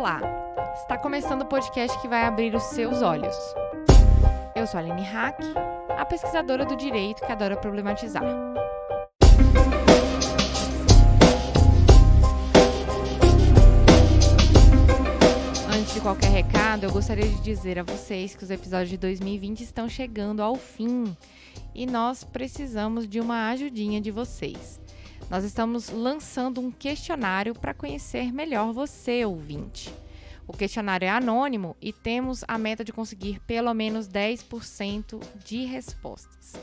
Olá! Está começando o podcast que vai abrir os seus olhos. Eu sou a Aline Hack, a pesquisadora do direito que adora problematizar. Antes de qualquer recado, eu gostaria de dizer a vocês que os episódios de 2020 estão chegando ao fim e nós precisamos de uma ajudinha de vocês. Nós estamos lançando um questionário para conhecer melhor você, ouvinte. O questionário é anônimo e temos a meta de conseguir pelo menos 10% de respostas.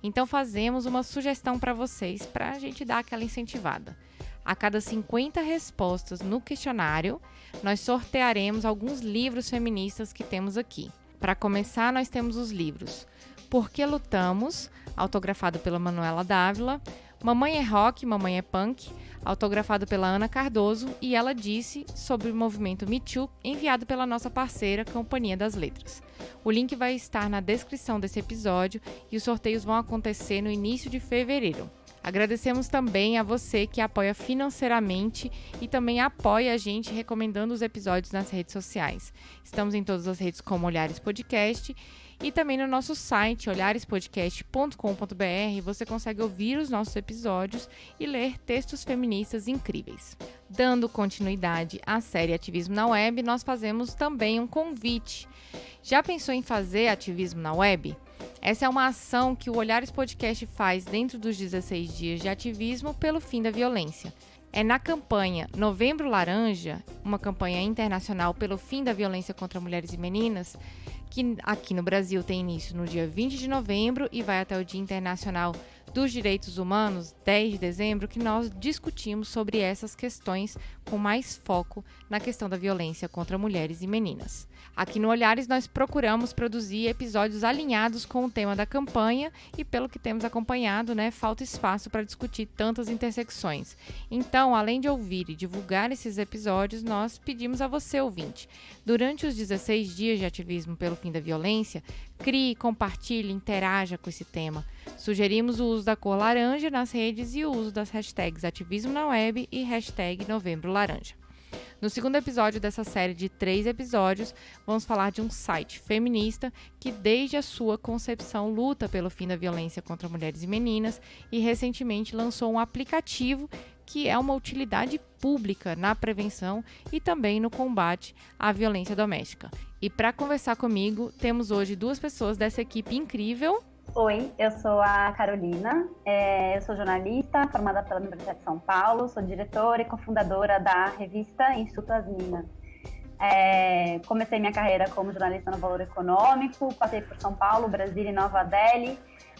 Então fazemos uma sugestão para vocês, para a gente dar aquela incentivada. A cada 50 respostas no questionário, nós sortearemos alguns livros feministas que temos aqui. Para começar, nós temos os livros Por que Lutamos, autografado pela Manuela Dávila, Mamãe é Rock, Mamãe é Punk, autografado pela Ana Cardoso, e ela disse sobre o movimento Me Too, enviado pela nossa parceira Companhia das Letras. O link vai estar na descrição desse episódio e os sorteios vão acontecer no início de fevereiro. Agradecemos também a você que apoia financeiramente e também apoia a gente recomendando os episódios nas redes sociais. Estamos em todas as redes como Olhares Podcast e também no nosso site olharespodcast.com.br você consegue ouvir os nossos episódios e ler textos feministas incríveis. Dando continuidade à série Ativismo na Web, nós fazemos também um convite. Já pensou em fazer ativismo na web? Essa é uma ação que o Olhares Podcast faz dentro dos 16 dias de ativismo pelo fim da violência. É na campanha Novembro Laranja, uma campanha internacional pelo fim da violência contra mulheres e meninas, que aqui no Brasil tem início no dia 20 de novembro e vai até o Dia Internacional dos Direitos Humanos, 10 de dezembro, que nós discutimos sobre essas questões com mais foco na questão da violência contra mulheres e meninas. Aqui no Olhares nós procuramos produzir episódios alinhados com o tema da campanha e pelo que temos acompanhado, falta espaço para discutir tantas intersecções. Então, além de ouvir e divulgar esses episódios, nós pedimos a você, ouvinte, durante os 16 dias de ativismo pelo fim da violência, crie, compartilhe, interaja com esse tema. Sugerimos o uso da cor laranja nas redes e o uso das hashtags Ativismo na Web e hashtag Novembro Laranja. No segundo episódio dessa série de 3 episódios, vamos falar de um site feminista que desde a sua concepção luta pelo fim da violência contra mulheres e meninas e recentemente lançou um aplicativo que é uma utilidade pública na prevenção e também no combate à violência doméstica. E para conversar comigo, temos hoje 2 pessoas dessa equipe incrível. Oi, eu sou a Carolina, eu sou jornalista, formada pela Universidade de São Paulo, sou diretora e cofundadora da revista Instituto Asmina. Comecei minha carreira como jornalista no Valor Econômico, passei por São Paulo, Brasília e Nova Delhi,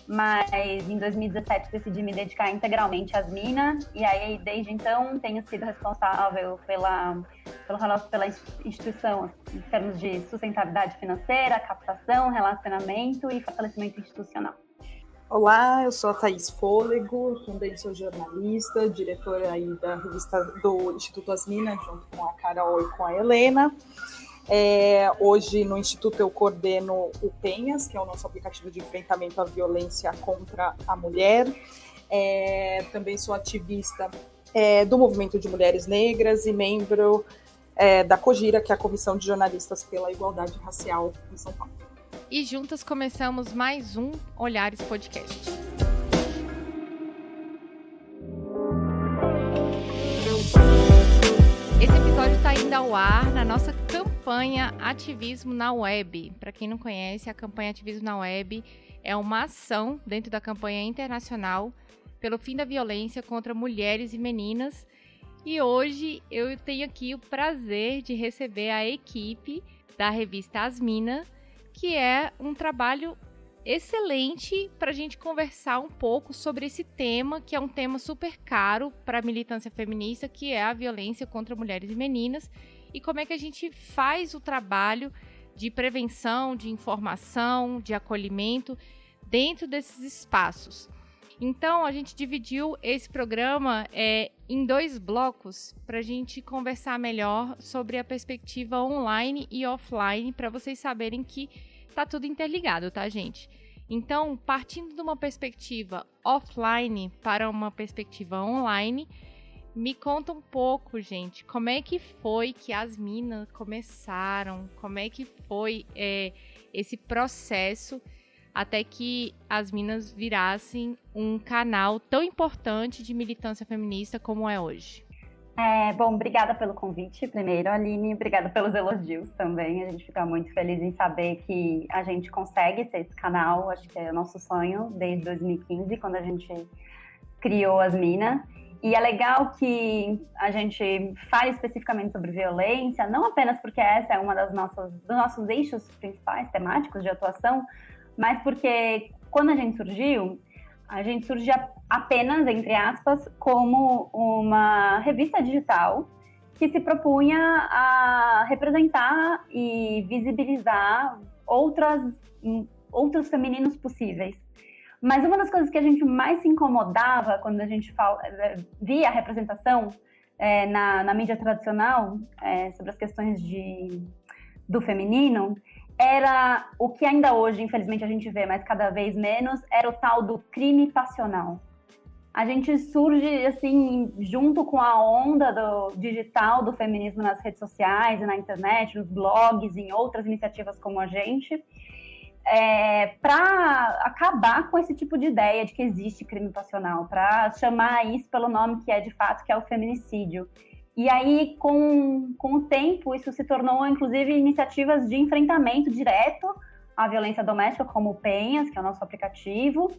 mas em 2017 decidi me dedicar integralmente à Asmina e aí desde então tenho sido responsável pela instituição em termos de sustentabilidade financeira, captação, relacionamento e fortalecimento institucional. Olá, eu sou a Thaís Fôlego, também sou jornalista, diretora aí da revista do Instituto Asmina, junto com a Carol e com a Helena. Hoje no Instituto eu coordeno o Penhas, que é o nosso aplicativo de enfrentamento à violência contra a mulher. Também sou ativista do Movimento de Mulheres Negras e membro da COGIRA, que é a Comissão de Jornalistas pela Igualdade Racial em São Paulo. E juntas começamos mais um Olhares Podcast. Esse episódio está indo ao ar na nossa campanha Ativismo na Web. Para quem não conhece, a campanha Ativismo na Web é uma ação dentro da campanha internacional pelo fim da violência contra mulheres e meninas. E hoje eu tenho aqui o prazer de receber a equipe da revista Asmina, que é um trabalho excelente para a gente conversar um pouco sobre esse tema, que é um tema super caro para a militância feminista, que é a violência contra mulheres e meninas, e como é que a gente faz o trabalho de prevenção, de informação, de acolhimento dentro desses espaços. Então, a gente dividiu esse programa em 2 blocos para a gente conversar melhor sobre a perspectiva online e offline, para vocês saberem que tá tudo interligado, tá, gente? Então, partindo de uma perspectiva offline para uma perspectiva online, Me conta um pouco, gente, como é que foi que as minas começaram, como é que foi esse processo até que as minas virassem um canal tão importante de militância feminista como é hoje. Bom, obrigada pelo convite, primeiro, Aline, obrigada pelos elogios também. A gente fica muito feliz em saber que a gente consegue ser esse canal, acho que é o nosso sonho desde 2015, quando a gente criou as Minas. E é legal que a gente fale especificamente sobre violência, não apenas porque essa é uma dos nossos eixos principais temáticos de atuação, mas porque quando a gente surge apenas, entre aspas, como uma revista digital que se propunha a representar e visibilizar outros femininos possíveis. Mas uma das coisas que a gente mais se incomodava quando a gente via a representação na mídia tradicional sobre as questões do feminino era o que ainda hoje, infelizmente, a gente vê, mas cada vez menos, era o tal do crime passional. A gente surge, assim, junto com a onda do digital, do feminismo nas redes sociais e na internet, nos blogs, em outras iniciativas como a gente, para acabar com esse tipo de ideia de que existe crime passional, para chamar isso pelo nome que é de fato, que é o feminicídio. E aí, com o tempo, isso se tornou, inclusive, iniciativas de enfrentamento direto à violência doméstica, como o Penhas, que é o nosso aplicativo,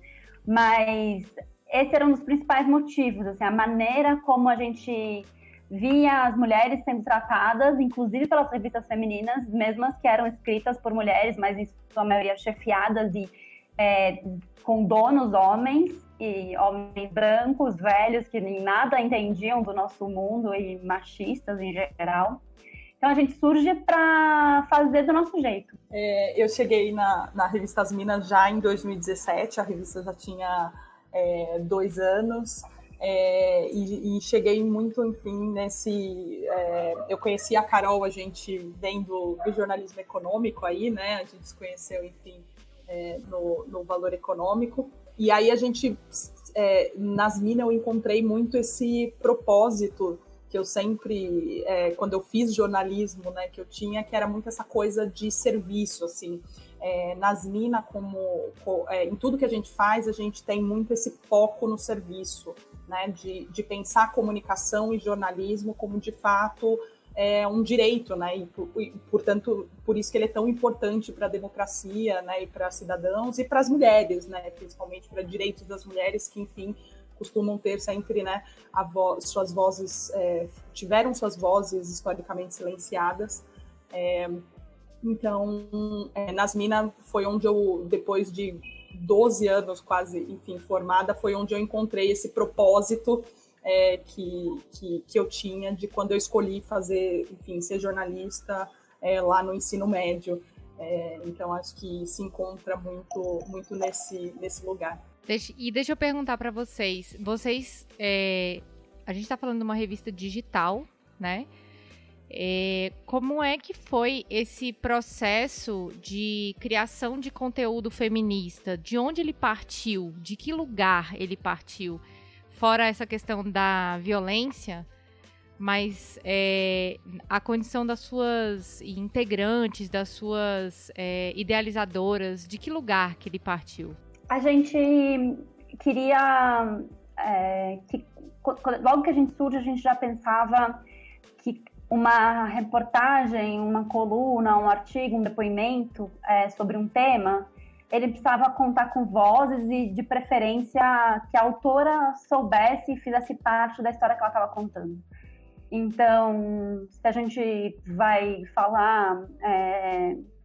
mas esse era um dos principais motivos, assim, a maneira como a gente via as mulheres sendo tratadas, inclusive pelas revistas femininas, mesmas que eram escritas por mulheres, mas em sua maioria chefiadas e com donos homens, e homens brancos, velhos, que nem nada entendiam do nosso mundo e machistas em geral. Então a gente surge para fazer do nosso jeito. Eu cheguei na revista As Minas já em 2017, a revista já tinha 2 anos, e cheguei muito, enfim, eu conheci a Carol, a gente vem do jornalismo econômico aí, né? A gente se conheceu, enfim, no Valor Econômico. E aí a gente, nas Minas, eu encontrei muito esse propósito que eu sempre, quando eu fiz jornalismo, né, que eu tinha, que era muito essa coisa de serviço, assim. Nas Minas, em tudo que a gente faz, a gente tem muito esse foco no serviço, né, de pensar a comunicação e jornalismo como, de fato, um direito, né, e portanto, por isso que ele é tão importante para a democracia, né, e para cidadãos e para as mulheres, né, principalmente para direitos das mulheres que, enfim, costumam ter sempre, né, suas vozes, tiveram suas vozes historicamente silenciadas. Então, nas Minas foi onde eu, depois de 12 anos quase, enfim, formada, foi onde eu encontrei esse propósito que eu tinha de quando eu escolhi fazer, enfim, ser jornalista lá no ensino médio. Então, acho que se encontra muito nesse lugar. Deixa eu perguntar para vocês. A gente está falando de uma revista digital, né? Como é que foi esse processo de criação de conteúdo feminista? De onde ele partiu? De que lugar ele partiu? Fora essa questão da violência, mas a condição das suas integrantes, das suas idealizadoras, de que lugar que ele partiu? A gente queria logo que a gente surge, a gente já pensava que uma reportagem, uma coluna, um artigo, um depoimento sobre um tema, ele precisava contar com vozes e, de preferência, que a autora soubesse e fizesse parte da história que ela estava contando. Então, se a gente vai falar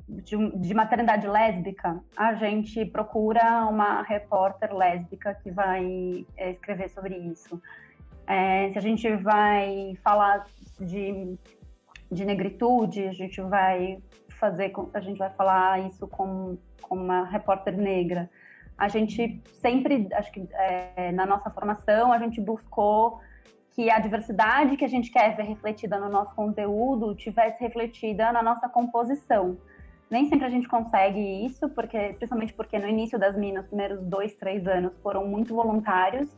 de maternidade lésbica, a gente procura uma repórter lésbica que vai escrever sobre isso. Se a gente vai falar de negritude, a gente vai falar isso com uma repórter negra. A gente sempre, acho que na nossa formação, a gente buscou que a diversidade que a gente quer ver refletida no nosso conteúdo tivesse refletida na nossa composição. Nem sempre a gente consegue isso, principalmente porque no início das Minas, os primeiros 2, 3 anos foram muito voluntários,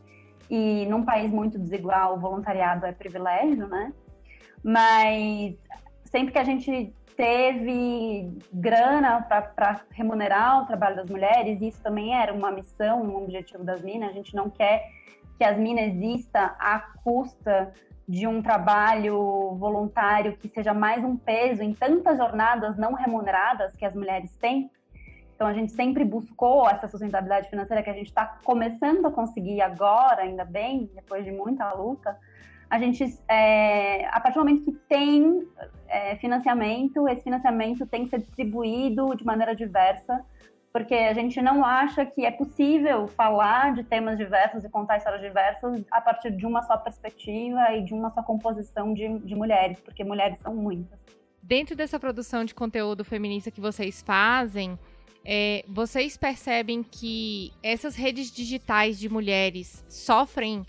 e num país muito desigual, o voluntariado é privilégio, né? Mas sempre que a gente teve grana para remunerar o trabalho das mulheres, isso também era uma missão, um objetivo das minas. A gente não quer que as minas existam à custa de um trabalho voluntário que seja mais um peso em tantas jornadas não remuneradas que as mulheres têm. Então, a gente sempre buscou essa sustentabilidade financeira que a gente está começando a conseguir agora, ainda bem, depois de muita luta. A gente, a partir do momento que tem financiamento, esse financiamento tem que ser distribuído de maneira diversa, porque a gente não acha que é possível falar de temas diversos e contar histórias diversas a partir de uma só perspectiva e de uma só composição de mulheres, porque mulheres são muitas. Dentro dessa produção de conteúdo feminista que vocês fazem, vocês percebem que essas redes digitais de mulheres sofrem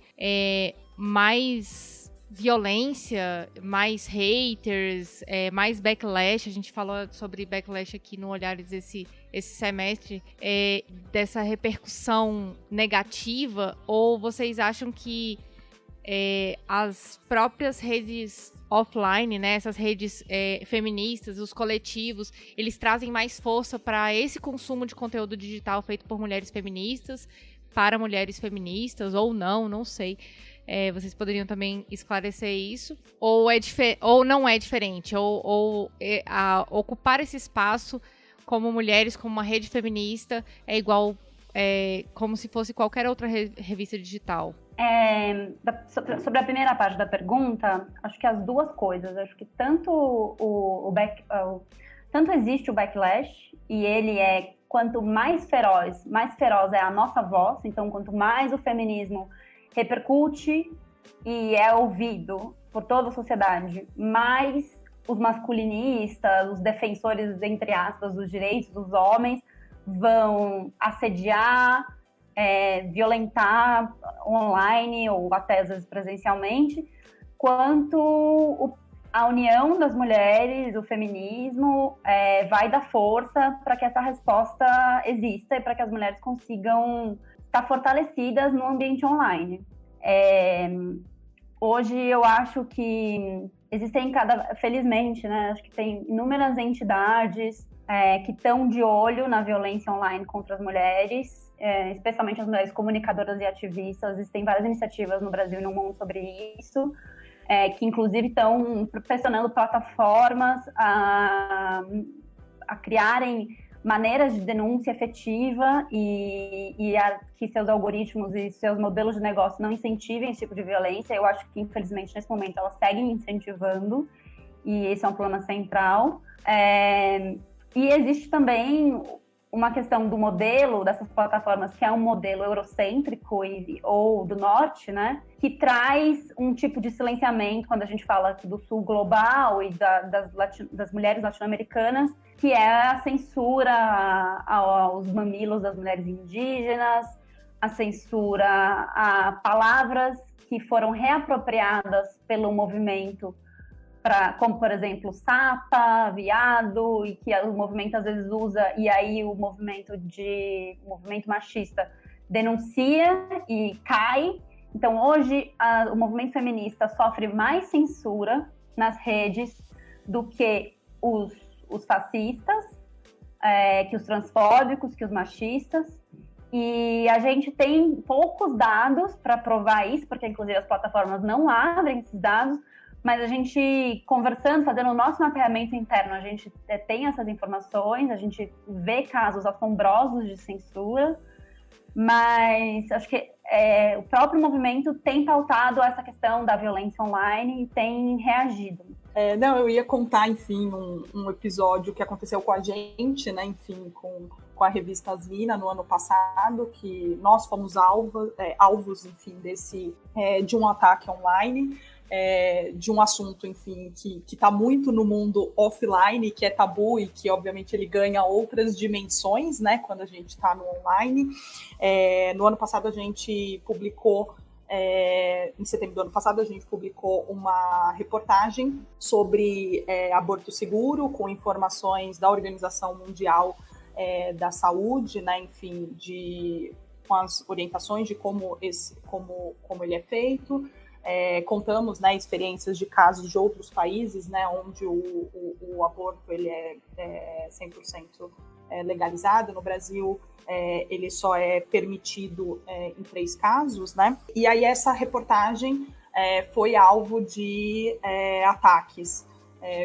mais violência, mais haters, mais backlash? A gente falou sobre backlash aqui no Olhares esse semestre, dessa repercussão negativa, ou vocês acham que as próprias redes offline, né, essas redes feministas, os coletivos, eles trazem mais força para esse consumo de conteúdo digital feito por mulheres feministas, para mulheres feministas, ou não sei. Vocês poderiam também esclarecer isso? Ou não é diferente? Ou ocupar esse espaço como mulheres, como uma rede feminista, é igual como se fosse qualquer outra revista digital? Sobre a primeira parte da pergunta, acho que as duas coisas. Acho que tanto tanto existe o backlash, e ele quanto mais feroz é a nossa voz. Então, quanto mais o feminismo repercute e é ouvido por toda a sociedade, mais os masculinistas, os defensores, entre aspas, dos direitos dos homens, vão assediar, violentar online ou até às vezes presencialmente, quanto a união das mulheres, o feminismo, vai dar força para que essa resposta exista e para que as mulheres consigam estar fortalecidas no ambiente online. Hoje eu acho que existem felizmente, né, acho que tem inúmeras entidades que estão de olho na violência online contra as mulheres, especialmente as mulheres comunicadoras e ativistas. Existem várias iniciativas no Brasil e no mundo sobre isso, que inclusive estão pressionando plataformas a criarem maneiras de denúncia efetiva e que seus algoritmos e seus modelos de negócio não incentivem esse tipo de violência. Eu acho que, infelizmente, nesse momento, elas seguem incentivando, e esse é um problema central. E existe também uma questão do modelo dessas plataformas, que é um modelo eurocêntrico ou do norte, né, que traz um tipo de silenciamento, quando a gente fala aqui do sul global e das mulheres latino-americanas, que é a censura aos mamilos das mulheres indígenas, a censura a palavras que foram reapropriadas pelo movimento, como, por exemplo, sapa, viado, e que o movimento às vezes usa, e aí o movimento machista denuncia e cai. Então, hoje, o movimento feminista sofre mais censura nas redes do que os fascistas, que os transfóbicos, que os machistas. E a gente tem poucos dados para provar isso, porque, inclusive, as plataformas não abrem esses dados, mas a gente, conversando, fazendo o nosso mapeamento interno, a gente tem essas informações, a gente vê casos assombrosos de censura, mas acho que o próprio movimento tem pautado essa questão da violência online e tem reagido. Eu ia contar, enfim, um episódio que aconteceu com a gente, né, enfim, com a revista Asmina no ano passado, que nós fomos alvos, enfim, de um ataque online, de um assunto, enfim, que está muito no mundo offline, que é tabu e que, obviamente, ele ganha outras dimensões, né, quando a gente está no online. No ano passado, a gente publicou, em setembro do ano passado, a gente publicou uma reportagem sobre aborto seguro, com informações da Organização Mundial da Saúde, né, enfim, com as orientações de como ele é feito. Contamos, né, experiências de casos de outros países, né, onde o aborto ele é 100% legalizado. No Brasil, ele só é permitido em 3 casos, né? E aí essa reportagem foi alvo de ataques.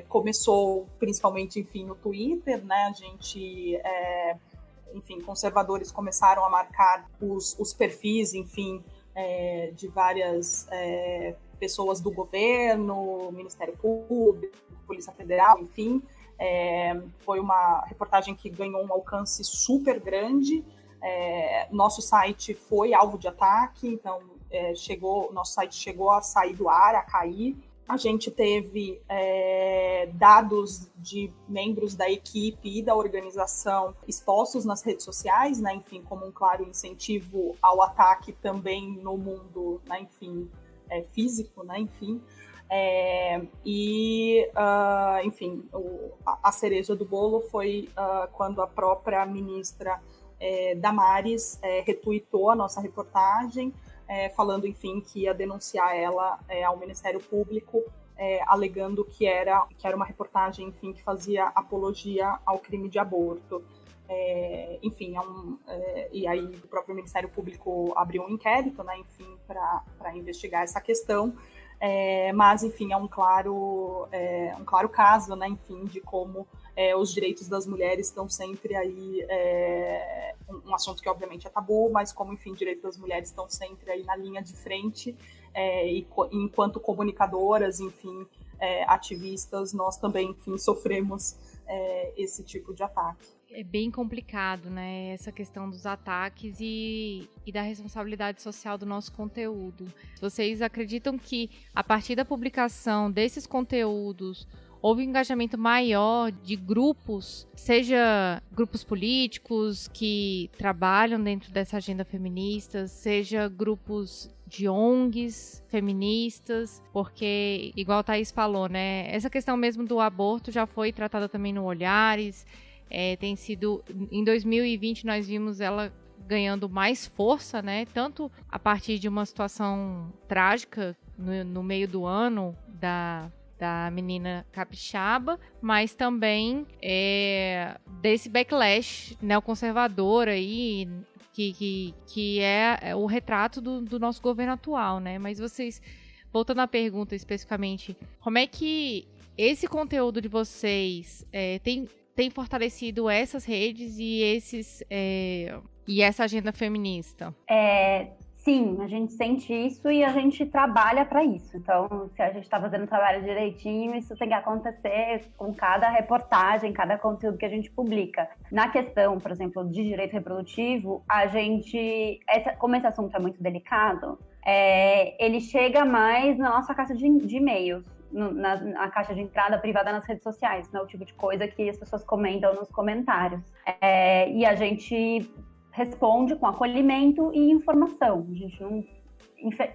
Começou principalmente, enfim, no Twitter, né? A gente, enfim, conservadores começaram a marcar os perfis, enfim, de várias pessoas do governo, Ministério Público, Polícia Federal, enfim. Foi uma reportagem que ganhou um alcance super grande. Nosso site foi alvo de ataque, então nosso site chegou a sair do ar, a cair. A gente teve dados de membros da equipe e da organização expostos nas redes sociais, né, enfim, como um claro incentivo ao ataque também no mundo, né, enfim, físico, né, enfim. Enfim, a cereja do bolo foi quando a própria ministra Damares retuitou a nossa reportagem, falando, enfim, que ia denunciar ela ao Ministério Público, alegando que era uma reportagem, enfim, que fazia apologia ao crime de aborto. Enfim, e aí o próprio Ministério Público abriu um inquérito, né, enfim, para investigar essa questão. Mas, enfim, é um claro caso, né, enfim, de como os direitos das mulheres estão sempre aí, um assunto que obviamente é tabu, mas como, enfim, direitos das mulheres estão sempre aí na linha de frente, e enquanto comunicadoras, enfim, ativistas, nós também, enfim, sofremos esse tipo de ataque. É bem complicado, né, essa questão dos ataques e da responsabilidade social do nosso conteúdo. Vocês acreditam que, a partir da publicação desses conteúdos, houve um engajamento maior de grupos, seja grupos políticos que trabalham dentro dessa agenda feminista, seja grupos de ONGs feministas, porque, igual a Thaís falou, né, essa questão mesmo do aborto já foi tratada também no Olhares. Tem sido, em 2020 nós vimos ela ganhando mais força, né? Tanto a partir de uma situação trágica no meio do ano da menina capixaba, mas também desse backlash neoconservador aí, que é o retrato do nosso governo atual, né? Mas vocês, voltando à pergunta especificamente, como é que esse conteúdo de vocês tem fortalecido essas redes e essa agenda feminista? Sim, a gente sente isso e a gente trabalha para isso. Então, se a gente está fazendo o trabalho direitinho, isso tem que acontecer com cada reportagem, cada conteúdo que a gente publica. Na questão, por exemplo, de direito reprodutivo, a gente, como esse assunto é muito delicado, ele chega mais na nossa caixa de e-mails. Na caixa de entrada privada nas redes sociais, não é o tipo de coisa que as pessoas comentam nos comentários. E a gente responde com acolhimento e informação. A gente não,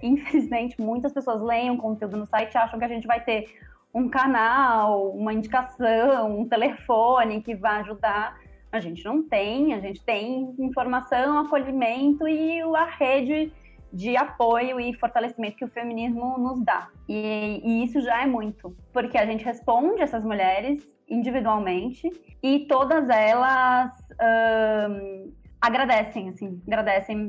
infelizmente, muitas pessoas leem o conteúdo no site e acham que a gente vai ter um canal, uma indicação, um telefone que vai ajudar. A gente não tem, a gente tem informação, acolhimento e a rede de apoio e fortalecimento que o feminismo nos dá. E isso já é muito, porque a gente responde essas mulheres individualmente e todas elas agradecem,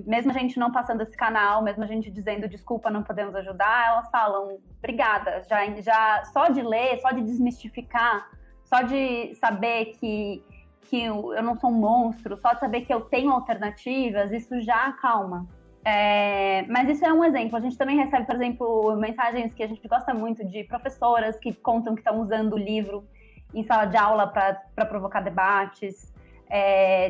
mesmo a gente não passando esse canal, mesmo a gente dizendo desculpa, não podemos ajudar, elas falam obrigada, já só de ler, só de desmistificar, só de saber que eu não sou um monstro, só de saber que eu tenho alternativas, isso já acalma. Mas isso é um exemplo. A gente também recebe, por exemplo, mensagens que a gente gosta muito de professoras que contam que estão usando o livro em sala de aula para provocar debates.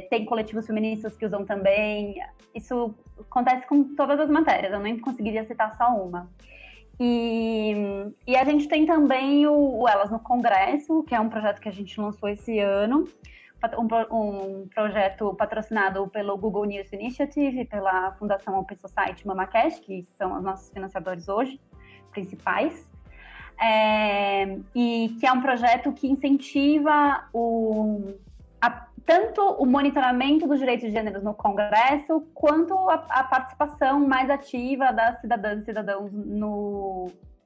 Tem coletivos feministas que usam também. Isso acontece com todas as matérias, eu nem conseguiria citar só uma. E a gente tem também o Elas no Congresso, que é um projeto que a gente lançou esse ano. Um projeto patrocinado pelo Google News Initiative, pela Fundação Open Society MamaCast, que são os nossos financiadores hoje, principais, e que é um projeto que incentiva tanto o monitoramento dos direitos de gênero no Congresso, quanto a participação mais ativa das cidadãs e cidadãos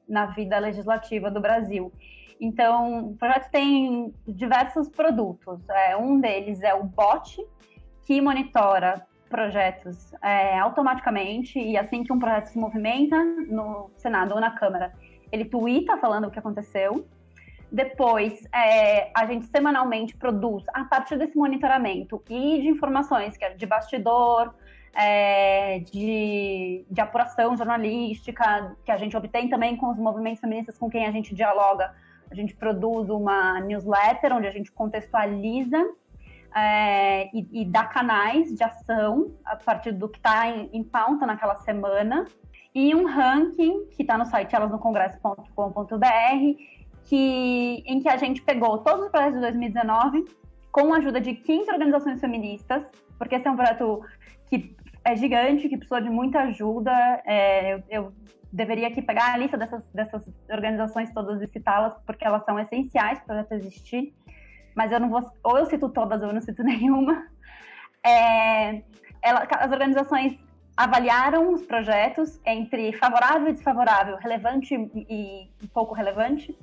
na vida legislativa do Brasil. Então, o projeto tem diversos produtos. Um deles é o bot, que monitora projetos automaticamente, e assim que um projeto se movimenta no Senado ou na Câmara, ele tuita falando o que aconteceu. Depois, a gente semanalmente produz, a partir desse monitoramento e de informações que é de bastidor, de apuração jornalística, que a gente obtém também com os movimentos feministas com quem a gente dialoga. A gente produz uma newsletter onde a gente contextualiza e dá canais de ação a partir do que está em pauta naquela semana. E um ranking que está no site elasnocongresso.com.br, em que a gente pegou todos os projetos de 2019 com a ajuda de 15 organizações feministas, porque esse é um projeto que é gigante, que precisou de muita ajuda. Eu deveria aqui pegar a lista dessas organizações todas e citá-las, porque elas são essenciais para o projeto existir, mas eu não vou, ou eu cito todas ou eu não cito nenhuma. As organizações avaliaram os projetos entre favorável e desfavorável, relevante e pouco relevante,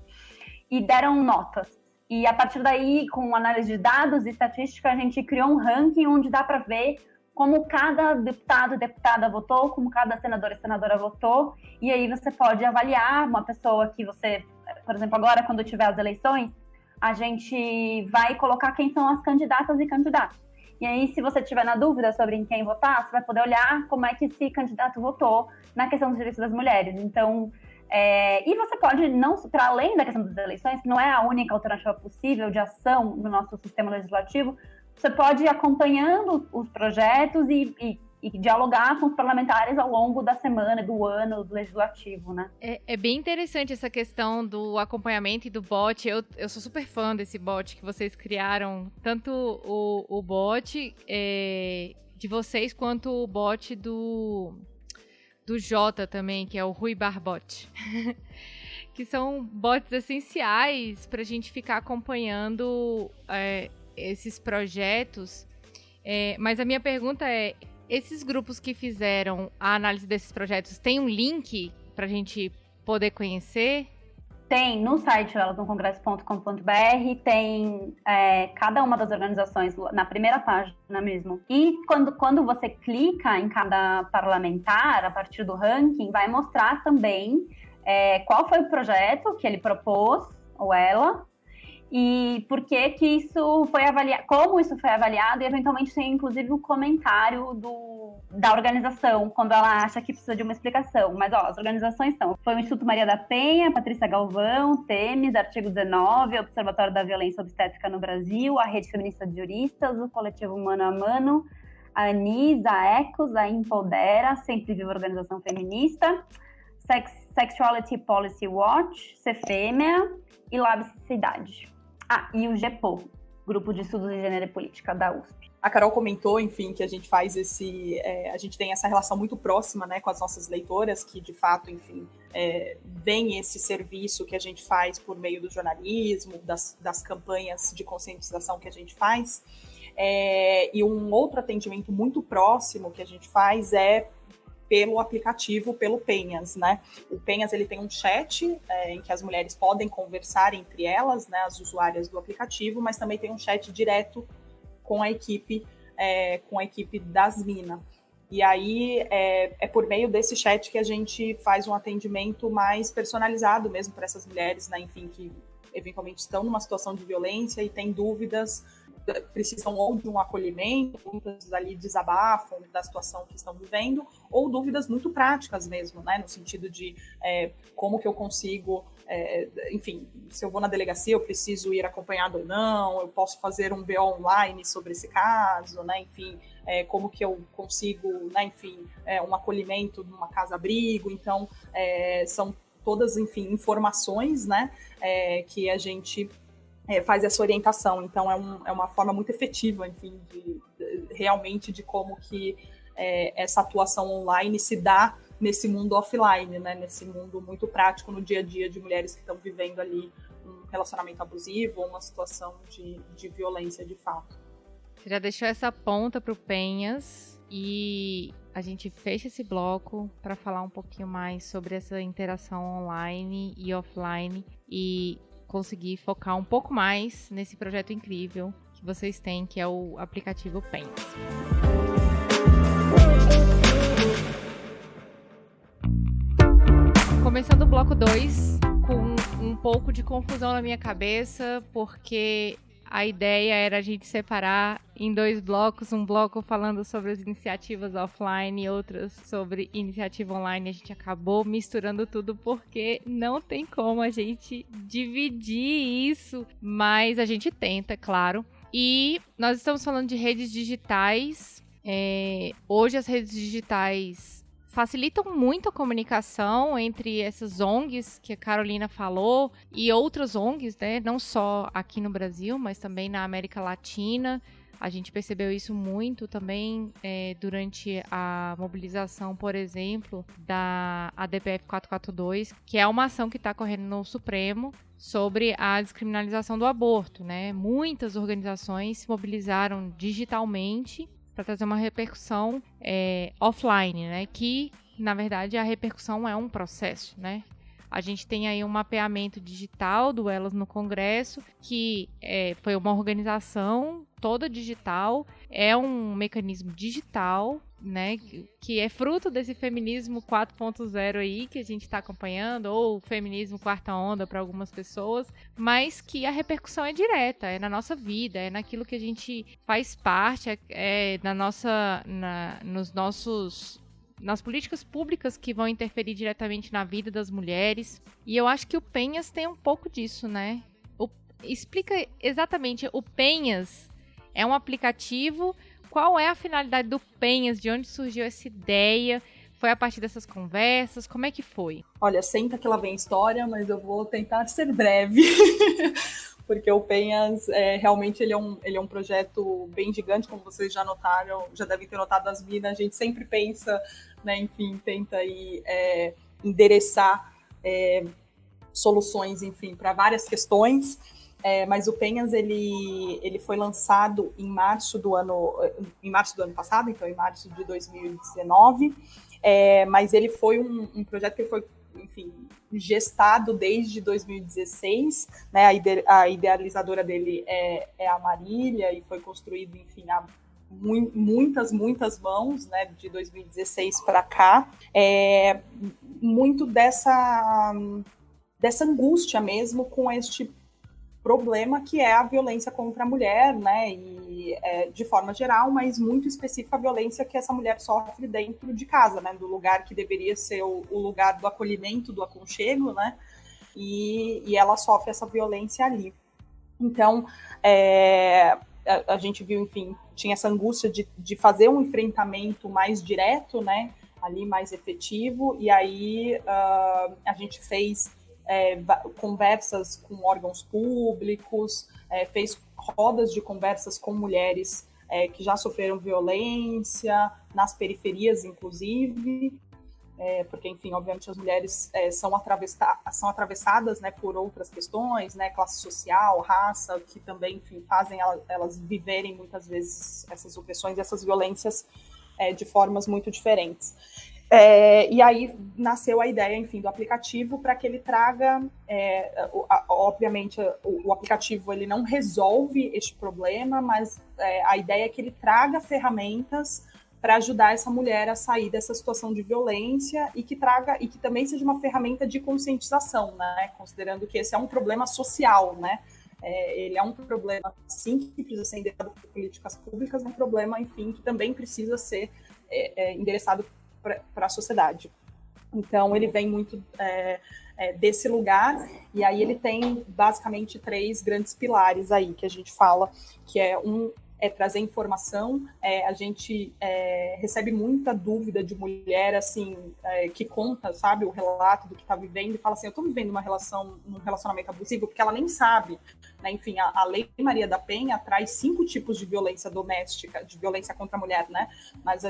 e deram notas. E a partir daí, com análise de dados e estatística, a gente criou um ranking onde dá para ver como cada deputado e deputada votou, como cada senador e senadora votou, e aí você pode avaliar uma pessoa que você, por exemplo, agora quando tiver as eleições, a gente vai colocar quem são as candidatas e candidatos. E aí, se você tiver na dúvida sobre em quem votar, você vai poder olhar como é que esse candidato votou na questão dos direitos das mulheres. Então, e você pode, não para além da questão das eleições, que não é a única alternativa possível de ação no nosso sistema legislativo, você pode ir acompanhando os projetos e dialogar com os parlamentares ao longo da semana, do ano do legislativo, né? É bem interessante essa questão do acompanhamento e do bot. Eu sou super fã desse bot que vocês criaram, tanto o bot de vocês, quanto o bot do Jota também, que é o Rui Barbot. Que são bots essenciais para a gente ficar acompanhando esses projetos. Mas a minha pergunta é, esses grupos que fizeram a análise desses projetos têm um link para a gente poder conhecer? Tem, no site elasnocongresso.com.br, tem cada uma das organizações na primeira página mesmo. E quando você clica em cada parlamentar, a partir do ranking, vai mostrar também qual foi o projeto que ele propôs, ou ela, e por que isso foi avaliado, como isso foi avaliado, e eventualmente tem inclusive o comentário da organização, quando ela acha que precisa de uma explicação. Mas as organizações são: foi o Instituto Maria da Penha, Patrícia Galvão, Temes, Artigo 19, Observatório da Violência Obstétrica no Brasil, a Rede Feminista de Juristas, o Coletivo Mano a Mano, a ANIS, a ECOS, a Empodera, Sempre Viva Organização Feminista, Sexuality Policy Watch, CFEMEA e Lab Cidade. E o GEPO, Grupo de Estudos de Gênero e Política da USP. A Carol comentou, enfim, que a gente faz a gente tem essa relação muito próxima, né, com as nossas leitoras, que de fato, enfim, vem esse serviço que a gente faz por meio do jornalismo, das campanhas de conscientização que a gente faz. E um outro atendimento muito próximo que a gente faz pelo aplicativo, pelo Penhas, né? O Penhas, ele tem um chat em que as mulheres podem conversar entre elas, né, as usuárias do aplicativo, mas também tem um chat direto com a equipe das Minas. E aí é por meio desse chat que a gente faz um atendimento mais personalizado mesmo para essas mulheres, né, enfim, que eventualmente estão numa situação de violência e têm dúvidas, precisam ou de um acolhimento, muitas ali desabafam da situação que estão vivendo, ou dúvidas muito práticas mesmo, né, no sentido de como que eu consigo, enfim, se eu vou na delegacia, eu preciso ir acompanhado ou não, eu posso fazer um BO online sobre esse caso, né, enfim, como que eu consigo, né, enfim, um acolhimento numa casa-abrigo. Então, são todas, enfim, informações, né, que a gente faz essa orientação. Então, é uma forma muito efetiva, enfim, realmente de como que essa atuação online se dá nesse mundo offline, né? Nesse mundo muito prático no dia a dia de mulheres que estão vivendo ali um relacionamento abusivo ou uma situação de violência de fato. Você já deixou essa ponta pro Penhas e a gente fecha esse bloco para falar um pouquinho mais sobre essa interação online e offline e conseguir focar um pouco mais nesse projeto incrível que vocês têm, que é o aplicativo Penhas. Começando o bloco 2 com um pouco de confusão na minha cabeça, porque a ideia era a gente separar em 2 blocos, um bloco falando sobre as iniciativas offline e outras sobre iniciativa online. A gente acabou misturando tudo porque não tem como a gente dividir isso, mas a gente tenta, claro. E nós estamos falando de redes digitais. Hoje as redes digitais facilitam muito a comunicação entre essas ONGs que a Carolina falou e outras ONGs, né? Não só aqui no Brasil, mas também na América Latina. A gente percebeu isso muito também durante a mobilização, por exemplo, da ADPF 442, que é uma ação que está correndo no Supremo sobre a descriminalização do aborto, né? Muitas organizações se mobilizaram digitalmente para trazer uma repercussão offline, né? Que, na verdade, a repercussão é um processo, né? A gente tem aí um mapeamento digital do Elas no Congresso, que foi uma organização toda digital, é um mecanismo digital, né, que é fruto desse feminismo 4.0 aí que a gente está acompanhando, ou feminismo quarta onda para algumas pessoas, mas que a repercussão é direta, é na nossa vida, é naquilo que a gente faz parte, nas políticas públicas que vão interferir diretamente na vida das mulheres. E eu acho que o Penhas tem um pouco disso, né? Explica exatamente, o Penhas é um aplicativo. Qual é a finalidade do Penhas? De onde surgiu essa ideia? Foi a partir dessas conversas? Como é que foi? Olha, senta que lá vem história, mas eu vou tentar ser breve. Porque o Penhas, realmente, ele é um projeto bem gigante, como vocês já notaram, já devem ter notado as minas. A gente sempre pensa, né, enfim, tenta aí endereçar soluções, enfim, para várias questões. Mas o Penhas, ele foi lançado em março do ano passado, então em março de 2019, mas ele foi um projeto que foi, enfim, gestado desde 2016, né? A idealizadora dele é a Marília, e foi construído, enfim, há muitas mãos, né, de 2016 para cá, muito dessa angústia mesmo com este problema que é a violência contra a mulher, né, e de forma geral, mas muito específica a violência que essa mulher sofre dentro de casa, né, do lugar que deveria ser o lugar do acolhimento, do aconchego, né, e ela sofre essa violência ali. Então, a gente viu, enfim, tinha essa angústia de fazer um enfrentamento mais direto, né, ali mais efetivo, e aí a gente fez conversas com órgãos públicos, fez rodas de conversas com mulheres que já sofreram violência, nas periferias, inclusive, porque, enfim, obviamente as mulheres são atravessadas, né, por outras questões, né, classe social, raça, que também, enfim, fazem elas viverem muitas vezes essas opressões e essas violências de formas muito diferentes. E aí nasceu a ideia, enfim, do aplicativo para que ele traga, obviamente, o aplicativo ele não resolve este problema, mas a ideia é que ele traga ferramentas para ajudar essa mulher a sair dessa situação de violência e que também seja uma ferramenta de conscientização, né? Considerando que esse é um problema social, né? Ele é um problema, sim, que precisa ser endereçado por políticas públicas, um problema, enfim, que também precisa ser endereçado para a sociedade. Então, ele vem muito desse lugar, e aí ele tem basicamente 3 grandes pilares aí que a gente fala, que é trazer informação. A gente recebe muita dúvida de mulher, assim, que conta, sabe, o relato do que está vivendo, e fala assim, eu estou vivendo um relacionamento abusivo, porque ela nem sabe, né? Enfim, a Lei Maria da Penha traz 5 tipos de violência doméstica, de violência contra a mulher, né? Mas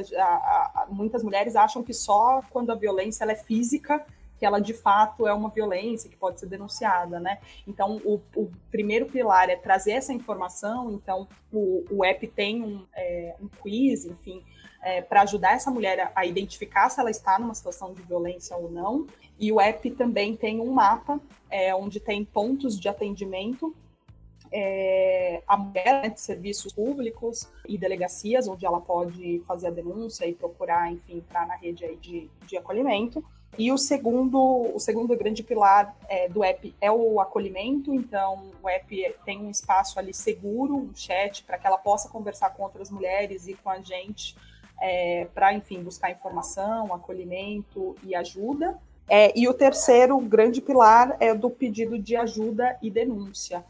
muitas mulheres acham que só quando a violência ela é física que ela de fato é uma violência que pode ser denunciada, né? Então, o primeiro pilar é trazer essa informação. Então, o app tem um quiz, enfim, para ajudar essa mulher a identificar se ela está numa situação de violência ou não. E o app também tem um mapa, onde tem pontos de atendimento a mulher, né, de serviços públicos e delegacias, onde ela pode fazer a denúncia e procurar, enfim, entrar na rede aí de acolhimento. E o segundo grande pilar do app é o acolhimento. Então, o app tem um espaço ali seguro, um chat, para que ela possa conversar com outras mulheres e com a gente, para, enfim, buscar informação, acolhimento e ajuda. E o terceiro grande pilar é do pedido de ajuda e denúncia.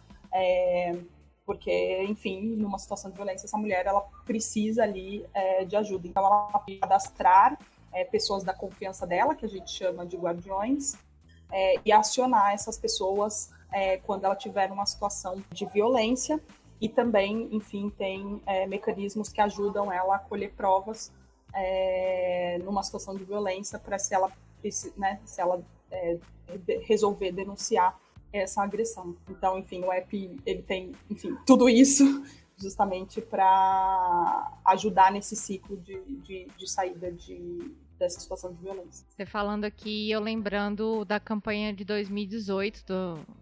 Porque, enfim, numa situação de violência, essa mulher ela precisa ali de ajuda. Então, ela pode cadastrar pessoas da confiança dela, que a gente chama de guardiões, e acionar essas pessoas quando ela tiver uma situação de violência. E também, enfim, tem mecanismos que ajudam ela a colher provas numa situação de violência, para se ela resolver denunciar essa agressão. Então, enfim, o app ele tem, enfim, tudo isso justamente para ajudar nesse ciclo de saída dessa situação de violência. Você falando aqui, eu lembrando da campanha de 2018,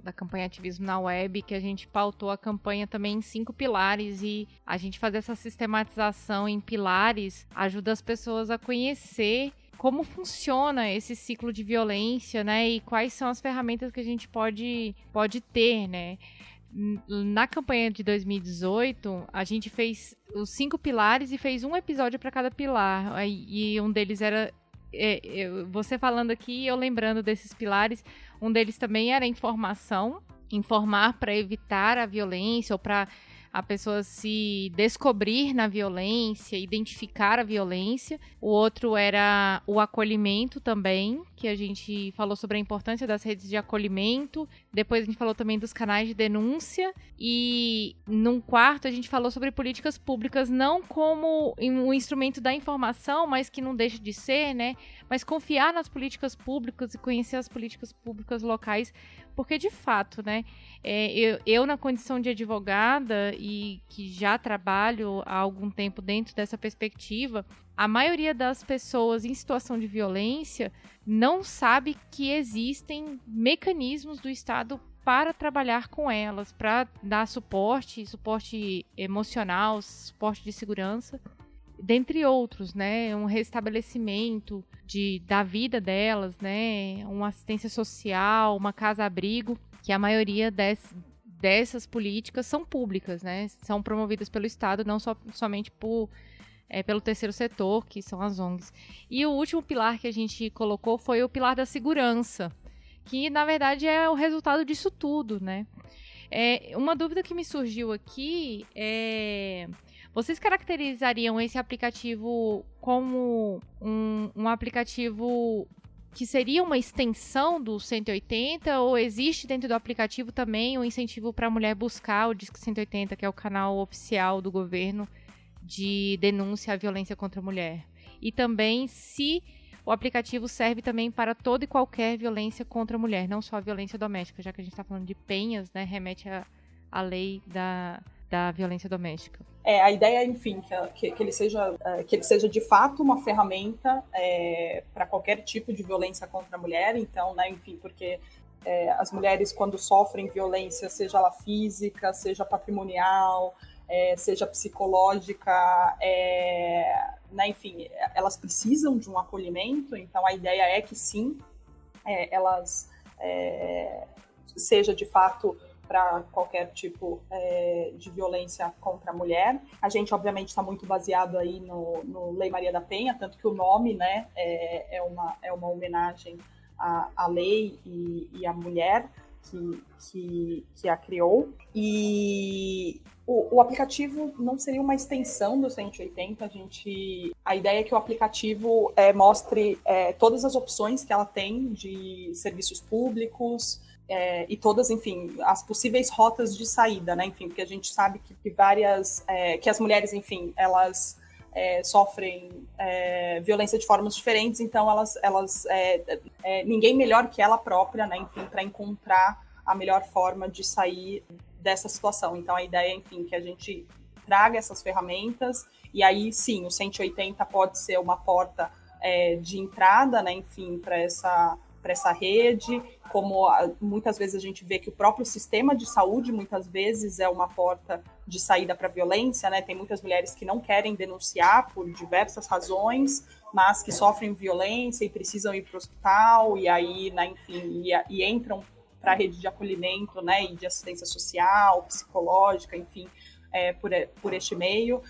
da campanha Ativismo na Web, que a gente pautou a campanha também em 5 pilares, e a gente fazer essa sistematização em pilares ajuda as pessoas a conhecer como funciona esse ciclo de violência, né? E quais são as ferramentas que a gente pode ter, né? Na campanha de 2018, a gente fez os 5 pilares e fez um episódio para cada pilar. E um deles era... você falando aqui, eu lembrando desses pilares, um deles também era informação. Informar para evitar a violência ou para a pessoa se descobrir na violência, identificar a violência. O outro era o acolhimento também, que a gente falou sobre a importância das redes de acolhimento. Depois a gente falou também dos canais de denúncia. E num quarto a gente falou sobre políticas públicas, não como um instrumento da informação, mas que não deixa de ser, né? Mas confiar nas políticas públicas e conhecer as políticas públicas locais, porque de fato, né? Eu na condição de advogada e que já trabalho há algum tempo dentro dessa perspectiva, a maioria das pessoas em situação de violência não sabe que existem mecanismos do Estado para trabalhar com elas, para dar suporte emocional, suporte de segurança, dentre outros, né? Um restabelecimento da vida delas, né? Uma assistência social, uma casa-abrigo, que a maioria dessas políticas são públicas, né? São promovidas pelo Estado, não somente pelo terceiro setor, que são as ONGs. E o último pilar que a gente colocou foi o pilar da segurança, que na verdade é o resultado disso tudo, né? Uma dúvida que me surgiu aqui é... Vocês caracterizariam esse aplicativo como um aplicativo que seria uma extensão do 180, ou existe dentro do aplicativo também um incentivo para a mulher buscar o Disque 180, que é o canal oficial do governo de denúncia à violência contra a mulher? E também se o aplicativo serve também para toda e qualquer violência contra a mulher, não só a violência doméstica, já que a gente está falando de penhas, né, remete à lei da violência doméstica. A ideia, enfim, que ele seja de fato uma ferramenta para qualquer tipo de violência contra a mulher. Então, né, enfim, porque as mulheres, quando sofrem violência, seja ela física, seja patrimonial, seja psicológica, né, enfim, elas precisam de um acolhimento. Então, a ideia é que sim, elas seja de fato para qualquer tipo de violência contra a mulher. A gente, obviamente, está muito baseado aí no Lei Maria da Penha, tanto que o nome, né, é uma homenagem à lei e à mulher que a criou. E o aplicativo não seria uma extensão do 180. A ideia é que o aplicativo mostre todas as opções que ela tem de serviços públicos, e todas, enfim, as possíveis rotas de saída, né? Enfim, porque a gente sabe que que as mulheres, enfim, elas sofrem violência de formas diferentes, então ninguém melhor que ela própria, né, enfim, para encontrar a melhor forma de sair dessa situação. Então a ideia, enfim, que a gente traga essas ferramentas, e aí sim, o 180 pode ser uma porta de entrada, né, enfim, para essa rede, como muitas vezes a gente vê que o próprio sistema de saúde, muitas vezes, é uma porta de saída para a violência, né? Tem muitas mulheres que não querem denunciar por diversas razões, mas que sofrem violência e precisam ir para o hospital, e aí, né, enfim, e entram para a rede de acolhimento, né, e de assistência social, psicológica, enfim, por este meio.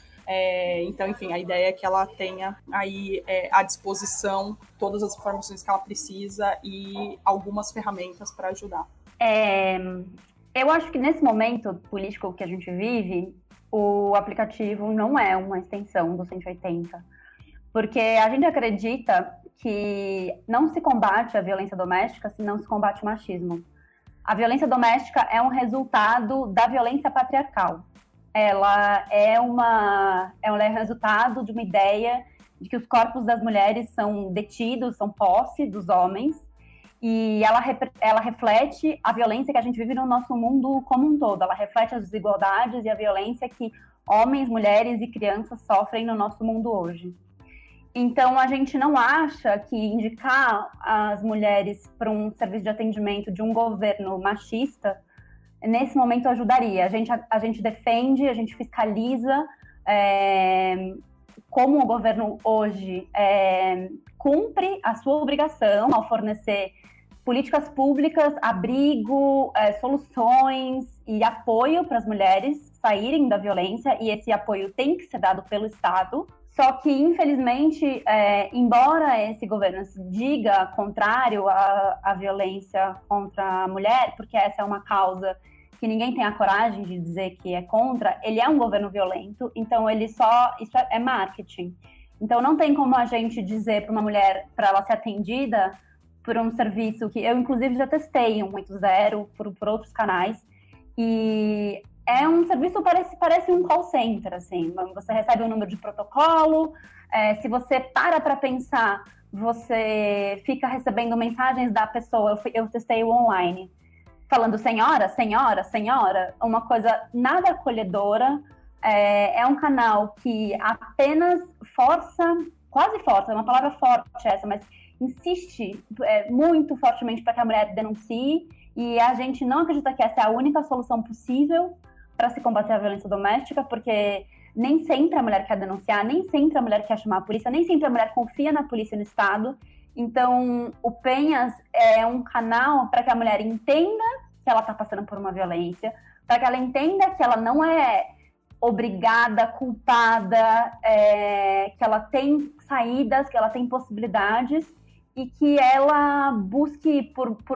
Então, enfim, a ideia é que ela tenha aí à disposição todas as informações que ela precisa e algumas ferramentas para ajudar. Eu acho que nesse momento político que a gente vive, o aplicativo não é uma extensão do 180, porque a gente acredita que não se combate a violência doméstica se não se combate o machismo. A violência doméstica é um resultado da violência patriarcal. Ela é resultado de uma ideia de que os corpos das mulheres são detidos, são posse dos homens, e ela reflete a violência que a gente vive no nosso mundo como um todo. Ela reflete as desigualdades e a violência que homens, mulheres e crianças sofrem no nosso mundo hoje. Então, a gente não acha que indicar as mulheres para um serviço de atendimento de um governo machista nesse momento ajudaria. A gente defende, a gente fiscaliza como o governo hoje cumpre a sua obrigação ao fornecer políticas públicas, abrigo, soluções e apoio para as mulheres saírem da violência, e esse apoio tem que ser dado pelo Estado. Só que, infelizmente, embora esse governo diga contrário à violência contra a mulher, porque essa é uma causa que ninguém tem a coragem de dizer que é contra, ele é um governo violento, então isso é marketing. Então não tem como a gente dizer para uma mulher, para ela ser atendida por um serviço que eu, inclusive, já testei, um 80 por outros canais, e é um serviço que parece um call center, assim. Você recebe um número de protocolo, se você para pensar, você fica recebendo mensagens da pessoa. Eu testei o online, falando senhora, senhora, senhora, uma coisa nada acolhedora. É um canal que apenas quase força, é uma palavra forte essa, mas insiste muito fortemente para que a mulher denuncie, e a gente não acredita que essa é a única solução possível para se combater a violência doméstica, porque nem sempre a mulher quer denunciar, nem sempre a mulher quer chamar a polícia, nem sempre a mulher confia na polícia e no Estado. Então, o Penhas é um canal para que a mulher entenda que ela está passando por uma violência, para que ela entenda que ela não é obrigada, culpada, que ela tem saídas, que ela tem possibilidades, e que ela busque,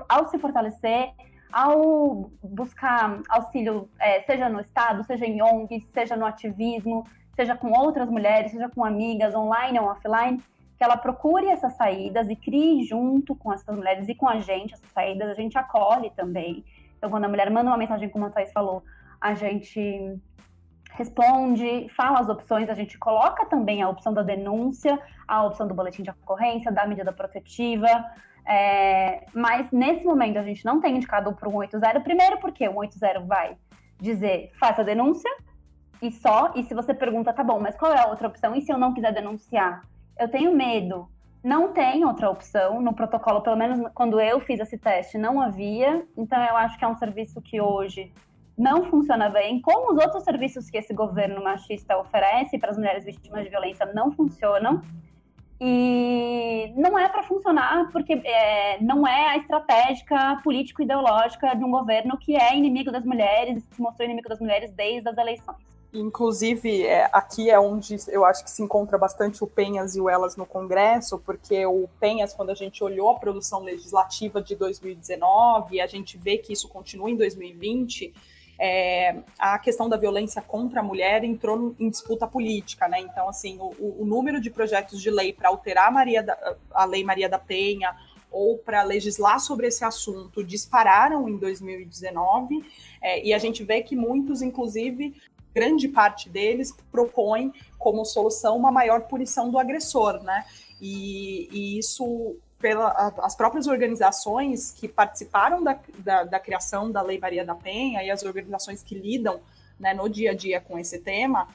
ao se fortalecer, ao buscar auxílio, seja no Estado, seja em ONG, seja no ativismo, seja com outras mulheres, seja com amigas, online ou offline, que ela procure essas saídas e crie junto com essas mulheres e com a gente essas saídas. A gente acolhe também. Então, quando a mulher manda uma mensagem, como a Thaís falou, a gente responde, fala as opções, a gente coloca também a opção da denúncia, a opção do boletim de ocorrência, da medida protetiva, mas nesse momento a gente não tem indicado para o 180, primeiro porque o 180 vai dizer, faça a denúncia, e se você pergunta, tá bom, mas qual é a outra opção? E se eu não quiser denunciar? Eu tenho medo. Não tem outra opção no protocolo, pelo menos quando eu fiz esse teste, não havia. Então eu acho que é um serviço que hoje não funciona bem, como os outros serviços que esse governo machista oferece para as mulheres vítimas de violência não funcionam. E não é para funcionar porque não é a estratégia político-ideológica de um governo que é inimigo das mulheres e se mostrou inimigo das mulheres desde as eleições. Inclusive, aqui é onde eu acho que se encontra bastante o Penhas e o Elas no Congresso, porque o Penhas, quando a gente olhou a produção legislativa de 2019, a gente vê que isso continua em 2020, a questão da violência contra a mulher entrou em disputa política, né? Então, assim, o número de projetos de lei para alterar a Lei Maria da Penha ou para legislar sobre esse assunto dispararam em 2019, e a gente vê que muitos, inclusive, grande parte deles propõe como solução uma maior punição do agressor, né? E isso, as próprias organizações que participaram da criação da Lei Maria da Penha e as organizações que lidam, né, no dia a dia com esse tema,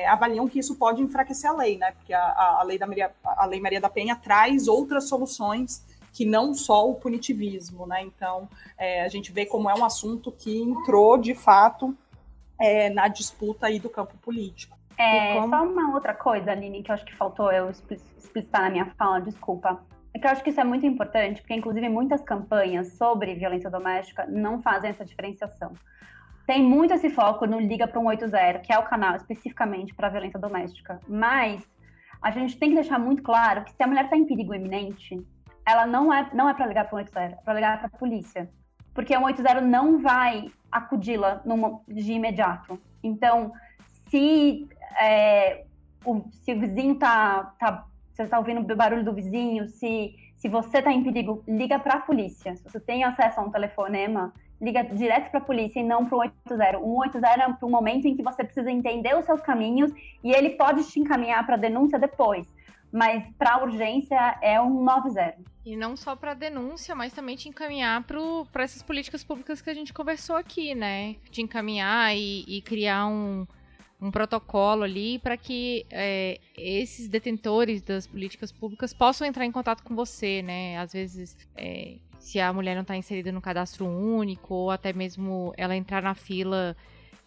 avaliam que isso pode enfraquecer a lei, né? Porque a Lei Maria da Penha traz outras soluções que não só o punitivismo, né? Então, a gente vê como é um assunto que entrou, de fato, na disputa aí do campo político. Só uma outra coisa, Aline, que eu acho que faltou eu explicitar na minha fala, desculpa. É que eu acho que isso é muito importante, porque, inclusive, muitas campanhas sobre violência doméstica não fazem essa diferenciação. Tem muito esse foco no Liga para 180, que é o canal especificamente para violência doméstica. Mas a gente tem que deixar muito claro que se a mulher está em perigo iminente, ela não é para ligar para 180, é para ligar para a polícia. Porque o 180 não vai acudi-la de imediato. Então, se o vizinho você está ouvindo o barulho do vizinho, se você está em perigo, liga para a polícia. Se você tem acesso a um telefonema, liga direto para a polícia e não para o 180. O 180 é para um momento em que você precisa entender os seus caminhos e ele pode te encaminhar para a denúncia depois. Mas para a urgência é um 90. E não só para denúncia, mas também te encaminhar para essas políticas públicas que a gente conversou aqui, né? Te encaminhar e criar um protocolo ali para que esses detentores das políticas públicas possam entrar em contato com você, né? Às vezes, se a mulher não está inserida no cadastro único, ou até mesmo ela entrar na fila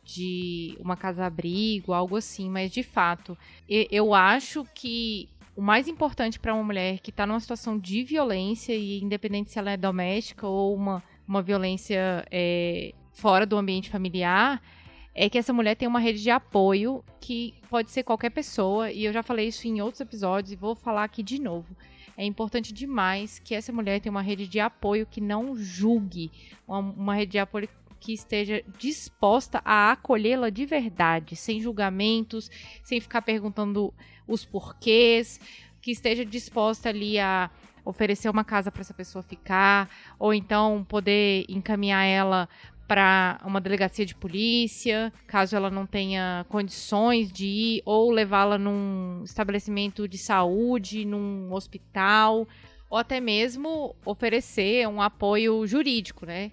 de uma casa-abrigo, algo assim. Mas, de fato, eu acho que o mais importante para uma mulher que está numa situação de violência, e independente se ela é doméstica ou uma violência fora do ambiente familiar, é que essa mulher tem uma rede de apoio que pode ser qualquer pessoa, e eu já falei isso em outros episódios e vou falar aqui de novo. É importante demais que essa mulher tenha uma rede de apoio que não julgue, uma rede de apoio que esteja disposta a acolhê-la de verdade, sem julgamentos, sem ficar perguntando os porquês, que esteja disposta ali a oferecer uma casa para essa pessoa ficar, ou então poder encaminhar ela para uma delegacia de polícia, caso ela não tenha condições de ir, ou levá-la num estabelecimento de saúde, num hospital, ou até mesmo oferecer um apoio jurídico, né?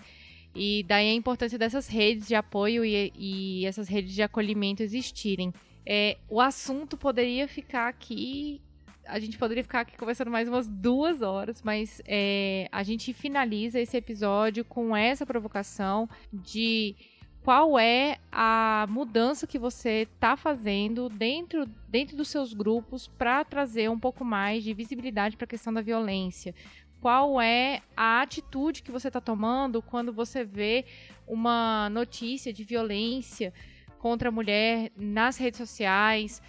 E daí a importância dessas redes de apoio e essas redes de acolhimento existirem. O assunto poderia ficar aqui, a gente poderia ficar aqui conversando mais umas 2 horas, mas a gente finaliza esse episódio com essa provocação de qual é a mudança que você está fazendo dentro dos seus grupos para trazer um pouco mais de visibilidade para a questão da violência. Qual é a atitude que você está tomando quando você vê uma notícia de violência contra a mulher nas redes sociais,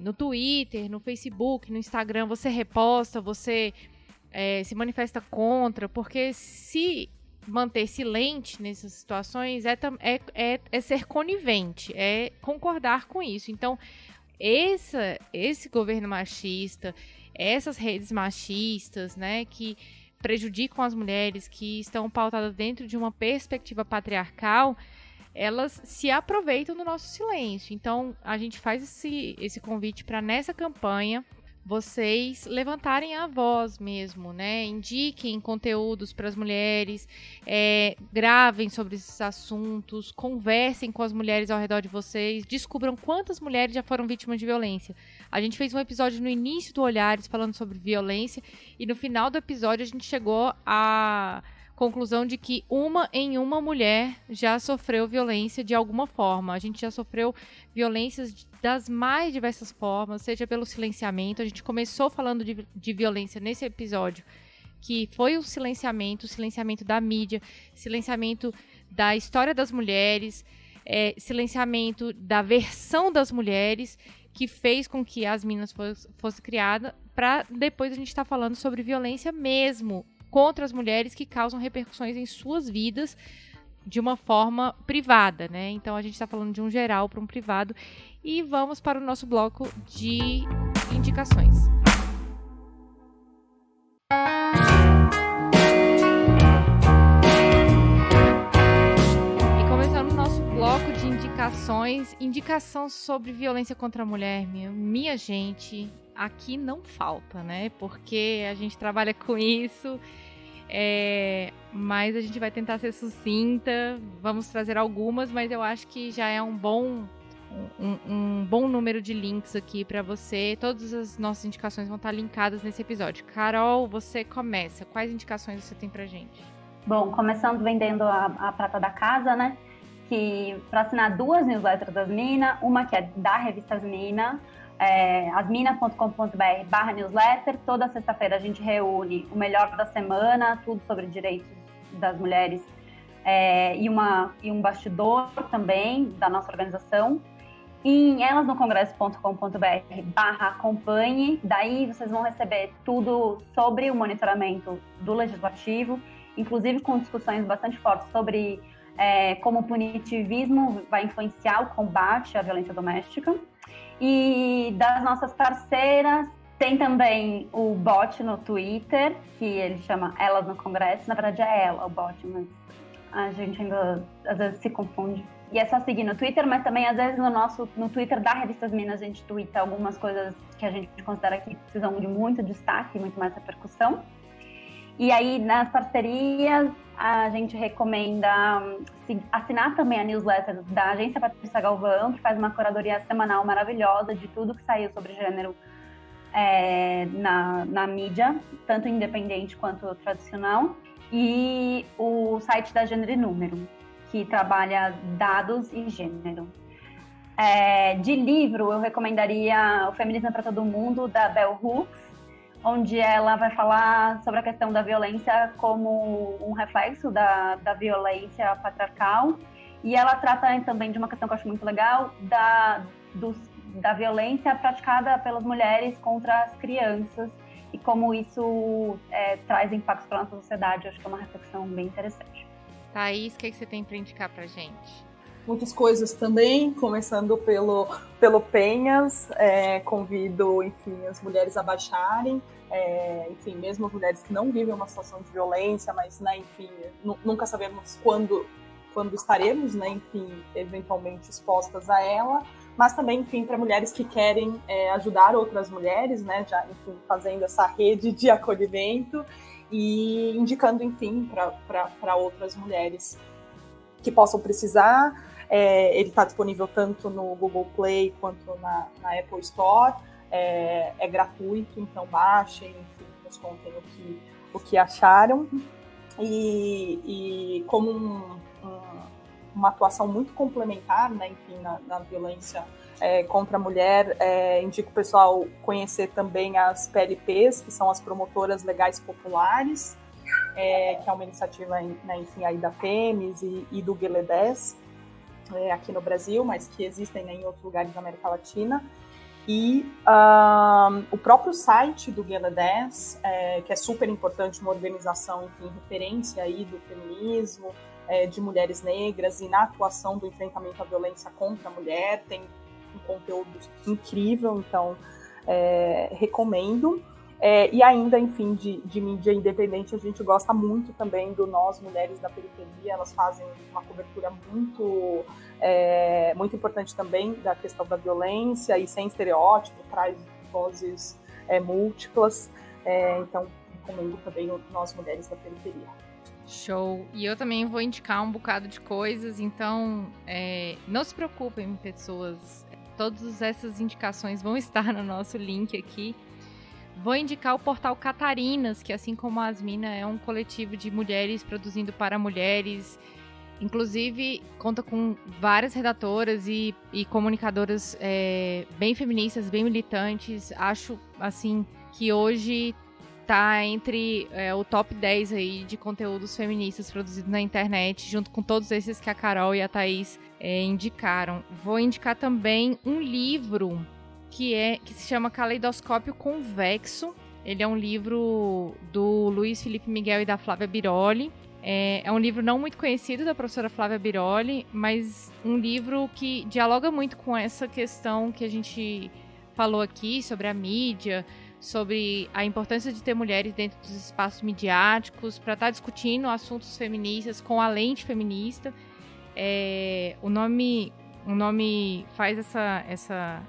no Twitter, no Facebook, no Instagram? Você reposta, você se manifesta contra, porque se manter silente nessas situações é ser conivente, é concordar com isso. Então, esse governo machista, essas redes machistas, né, que prejudicam as mulheres, que estão pautadas dentro de uma perspectiva patriarcal, elas se aproveitam do nosso silêncio. Então, a gente faz esse convite para, nessa campanha, vocês levantarem a voz mesmo, né? Indiquem conteúdos para as mulheres, gravem sobre esses assuntos, conversem com as mulheres ao redor de vocês, descubram quantas mulheres já foram vítimas de violência. A gente fez um episódio no início do Olhares falando sobre violência, e no final do episódio a gente chegou à conclusão de que uma mulher já sofreu violência de alguma forma. A gente já sofreu violências das mais diversas formas, seja pelo silenciamento. A gente começou falando de violência nesse episódio, que foi o silenciamento da mídia, silenciamento da história das mulheres, silenciamento da versão das mulheres, que fez com que as Minas fosse criada, para depois a gente estar falando sobre violência mesmo contra as mulheres, que causam repercussões em suas vidas de uma forma privada, né? Então a gente está falando de um geral para um privado. E vamos para o nosso bloco de indicações. E começando o nosso indicações. Indicação sobre violência contra a mulher, minha gente, aqui não falta, né? Porque a gente trabalha com isso, mas a gente vai tentar ser sucinta. Vamos trazer algumas, mas eu acho que já é um bom número de links aqui para você. Todas as nossas indicações vão estar linkadas nesse episódio. Carol, você começa. Quais indicações você tem pra gente? Bom, começando vendendo a prata da casa, né? Que para assinar 2 newsletters das Minas, uma que é da revista As Minas, asmina.com.br/newsletter. Toda sexta-feira a gente reúne o melhor da semana, tudo sobre direitos das mulheres, e um bastidor também da nossa organização. Em elasnocongresso.com.br/acompanhe, daí vocês vão receber tudo sobre o monitoramento do legislativo, inclusive com discussões bastante fortes sobre como o punitivismo vai influenciar o combate à violência doméstica. E das nossas parceiras, tem também o bot no Twitter, que ele chama Elas no Congresso. Na verdade é ela, o bot, mas a gente ainda às vezes se confunde. E é só seguir no Twitter, mas também às vezes no Twitter da Revista As Minas a gente twitta algumas coisas que a gente considera que precisam de muito destaque, muito mais repercussão. E aí, nas parcerias, a gente recomenda assinar também a newsletter da Agência Patrícia Galvão, que faz uma curadoria semanal maravilhosa de tudo que saiu sobre gênero na mídia, tanto independente quanto tradicional. E o site da Gênero e Número, que trabalha dados e gênero. De livro, eu recomendaria O Feminismo para Todo Mundo, da Bell Hooks, onde ela vai falar sobre a questão da violência como um reflexo da violência patriarcal. E ela trata também de uma questão que eu acho muito legal, da violência praticada pelas mulheres contra as crianças e como isso traz impactos para a nossa sociedade. Eu acho que é uma reflexão bem interessante. Thaís, o que você tem para indicar para gente? Muitas coisas também, começando pelo Penhas. Convido, enfim, as mulheres a baixarem. Enfim, mesmo as mulheres que não vivem uma situação de violência, mas, né, enfim, nunca sabemos quando estaremos, né, enfim, eventualmente expostas a ela. Mas também, enfim, para mulheres que querem ajudar outras mulheres, né, já, enfim, fazendo essa rede de acolhimento e indicando, enfim, para outras mulheres que possam precisar. Ele está disponível tanto no Google Play quanto na Apple Store. É gratuito, então baixem, enfim, nos contem o que acharam. E como uma atuação muito complementar, né, enfim, na violência contra a mulher, indico o pessoal conhecer também as PLPs, que são as Promotoras Legais Populares, que é uma iniciativa, né, enfim, aí da PEMES e do GLE10, aqui no Brasil, mas que existem, né, em outros lugares da América Latina. E o próprio site do GLE10, que é super importante, uma organização, enfim, referência aí do feminismo, de mulheres negras e na atuação do enfrentamento à violência contra a mulher, tem um conteúdo incrível, então recomendo. E ainda, enfim, de mídia independente, a gente gosta muito também do Nós Mulheres da Periferia. Elas fazem uma cobertura muito importante também da questão da violência e sem estereótipo, traz vozes múltiplas. Então, recomendo também o Nós Mulheres da Periferia. Show! E eu também vou indicar um bocado de coisas, então não se preocupem, pessoas. Todas essas indicações vão estar no nosso link aqui. Vou indicar o portal Catarinas, que assim como a Asmina é um coletivo de mulheres produzindo para mulheres. Inclusive, conta com várias redatoras e comunicadoras bem feministas, bem militantes. Acho, assim, que hoje tá entre o top 10 aí de conteúdos feministas produzidos na internet, junto com todos esses que a Carol e a Thaís indicaram. Vou indicar também um livro que se chama Caleidoscópio Convexo. Ele é um livro do Luiz Felipe Miguel e da Flávia Biroli. É um livro não muito conhecido da professora Flávia Biroli, mas um livro que dialoga muito com essa questão que a gente falou aqui sobre a mídia, sobre a importância de ter mulheres dentro dos espaços midiáticos, para estar discutindo assuntos feministas com a lente feminista. O nome o nome faz essa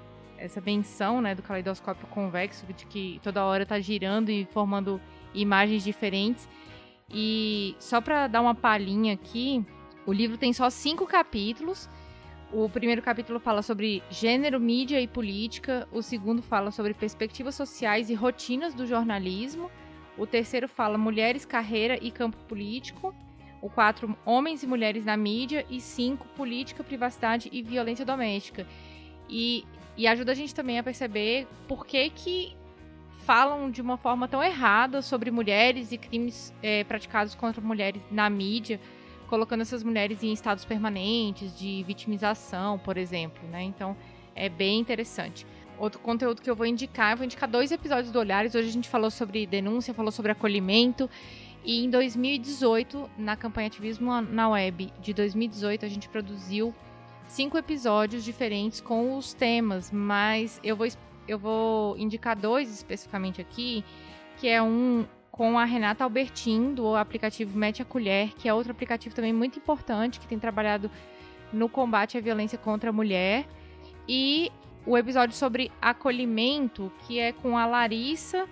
menção, né, do caleidoscópio convexo, de que toda hora está girando e formando imagens diferentes. E só para dar uma palhinha aqui, o livro tem só 5 capítulos. O primeiro capítulo fala sobre gênero, mídia e política. O segundo fala sobre perspectivas sociais e rotinas do jornalismo. O terceiro fala mulheres, carreira e campo político. O 4, homens e mulheres na mídia. E 5, política, privacidade e violência doméstica. E ajuda a gente também a perceber por que falam de uma forma tão errada sobre mulheres e crimes praticados contra mulheres na mídia, colocando essas mulheres em estados permanentes de vitimização, por exemplo, né? Então, é bem interessante. Outro conteúdo que eu vou indicar 2 episódios do Olhares. Hoje a gente falou sobre denúncia, falou sobre acolhimento. E em 2018, na campanha Ativismo na Web de 2018, a gente produziu 5 episódios diferentes com os temas, mas eu vou indicar 2 especificamente aqui, que é um com a Renata Albertin, do aplicativo Mete a Colher, que é outro aplicativo também muito importante, que tem trabalhado no combate à violência contra a mulher, e o episódio sobre acolhimento, que é com a Larissa,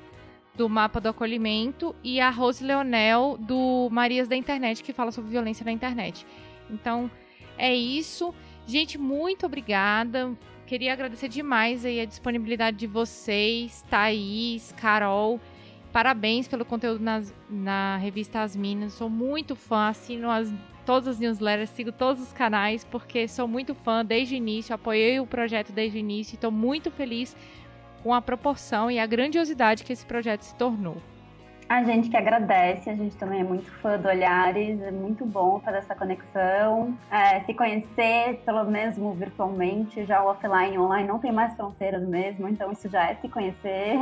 do Mapa do Acolhimento, e a Rose Leonel, do Marias da Internet, que fala sobre violência na internet. Então, é isso. Gente, muito obrigada. Queria agradecer demais aí a disponibilidade de vocês, Thaís, Carol. Parabéns pelo conteúdo na revista As Minas. Sou muito fã, assino todas as newsletters, sigo todos os canais, porque sou muito fã desde o início, apoiei o projeto desde o início e estou muito feliz com a proporção e a grandiosidade que esse projeto se tornou. A gente que agradece, a gente também é muito fã do Olhares, é muito bom fazer essa conexão, se conhecer, pelo mesmo virtualmente, já o offline e online não tem mais fronteiras mesmo, então isso já é se conhecer.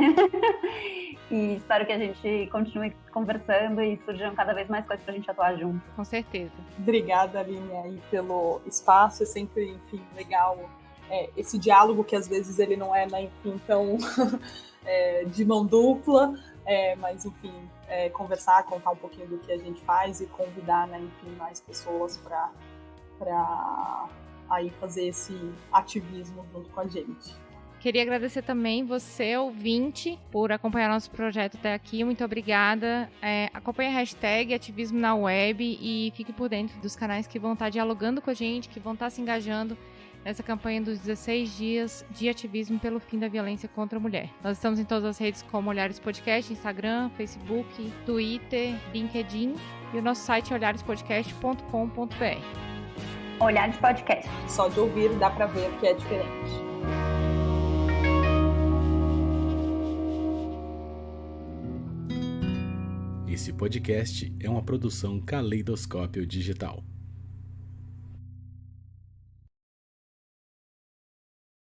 E espero que a gente continue conversando e surjam cada vez mais coisas pra gente atuar junto. Com certeza. Obrigada, Aline, aí pelo espaço, é sempre, enfim, legal esse diálogo que às vezes ele não é, né, enfim, tão de mão dupla, mas, enfim, conversar, contar um pouquinho do que a gente faz e convidar, né, enfim, mais pessoas para aí fazer esse ativismo junto com a gente. Queria agradecer também você, ouvinte, por acompanhar nosso projeto até aqui. Muito obrigada. Acompanhe a hashtag Ativismo na Web e fique por dentro dos canais que vão estar dialogando com a gente, que vão estar se engajando nessa campanha dos 16 dias de ativismo pelo fim da violência contra a mulher. Nós estamos em todas as redes como Olhares Podcast, Instagram, Facebook, Twitter, LinkedIn e o nosso site é olharespodcast.com.br. Olhares Podcast. Só de ouvir dá para ver que é diferente. Esse podcast é uma produção Caleidoscópio Digital.